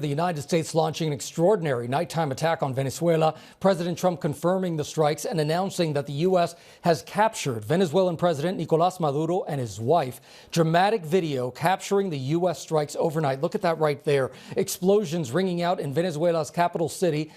The United States launching an extraordinary nighttime attack on Venezuela. President Trump confirming the strikes and announcing that the U.S. has captured Venezuelan President Nicolás Maduro and his wife. Dramatic video capturing the U.S. strikes overnight. Look at that right there. Explosions ringing out in Venezuela's capital city,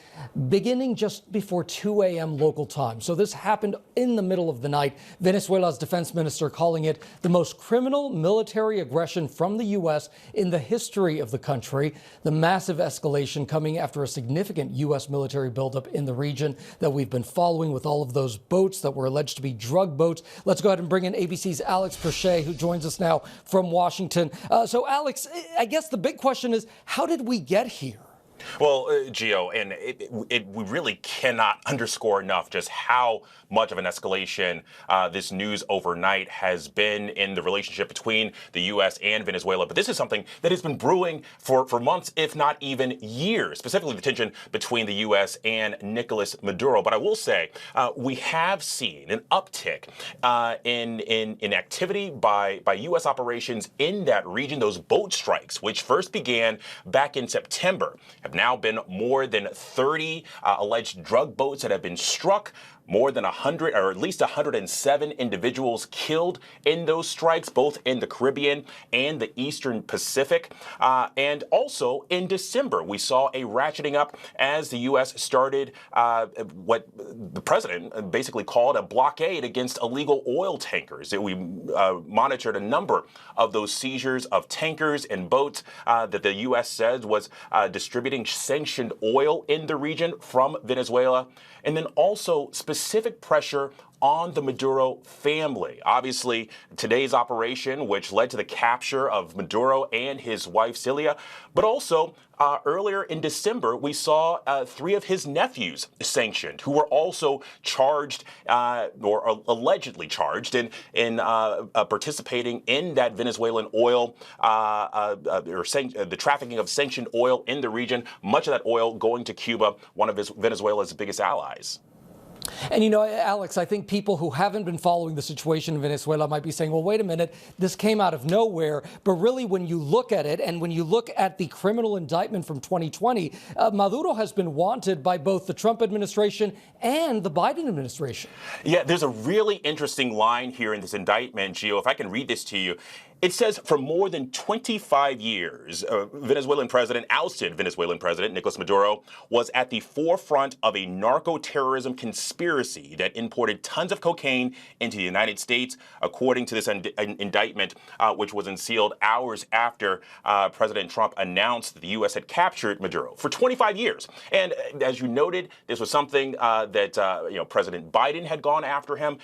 beginning just before 2 a.m. local time. So this happened in the middle of the night. Venezuela's defense minister calling it the most criminal military aggression from the U.S. in the history of the country. The massive escalation coming after a significant U.S. military buildup in the region that we've been following with all of those boats that were alleged to be drug boats. Let's go ahead and bring in ABC's Alex Presha, who joins us now from Washington. So, Alex, I guess the big question is, how did we get here? Well, Gio, and we really cannot underscore enough just how much of an escalation this news overnight has been in the relationship between the U.S. and Venezuela. But this is something that has been brewing for months, if not even years, specifically the tension between the U.S. and Nicolás Maduro. But I will say we have seen an uptick in activity by U.S. operations in that region. Those boat strikes, which first began back in September, have now been more than 30 alleged drug boats that have been struck. More than 100, or at least 107 individuals killed in those strikes, both in the Caribbean and the Eastern Pacific. And also in December, we saw a ratcheting up as the U.S. started what the president basically called a blockade against illegal oil tankers. We monitored a number of those seizures of tankers and boats that the U.S. said was distributing sanctioned oil in the region from Venezuela. And then also specific pressure on the Maduro family. Obviously, today's operation, which led to the capture of Maduro and his wife, Celia, but also earlier in December, we saw 3 of his nephews sanctioned, who were also charged or allegedly charged in participating in that Venezuelan oil or the trafficking of sanctioned oil in the region, much of that oil going to Cuba, one of Venezuela's biggest allies. And, you know, Alex, I think people who haven't been following the situation in Venezuela might be saying, well, wait a minute, this came out of nowhere. But really, when you look at it and when you look at the criminal indictment from 2020, Maduro has been wanted by both the Trump administration and the Biden administration. Yeah, there's a really interesting line here in this indictment, Gio. If I can read this to you. It says for more than 25 years, Venezuelan president, ousted Venezuelan president Nicolás Maduro, was at the forefront of a narco-terrorism conspiracy that imported tons of cocaine into the United States, according to this indictment, which was unsealed hours after President Trump announced that the U.S. had captured Maduro for 25 years. And as you noted, this was something that President Biden had gone after him.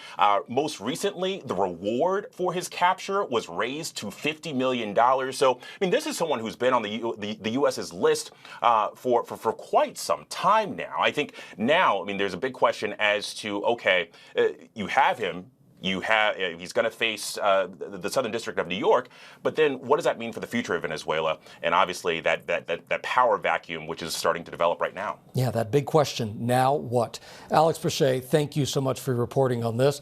Most recently, the reward for his capture was raised to $50 million. So, I mean, this is someone who's been on the U.S.'s list for quite some time now. I think now, I mean, there's a big question as to, okay, you have him. He's going to face the Southern District of New York, but then what does that mean for the future of Venezuela? And obviously that power vacuum, which is starting to develop right now. Yeah, that big question. Now what? Alex Presha, thank you so much for reporting on this.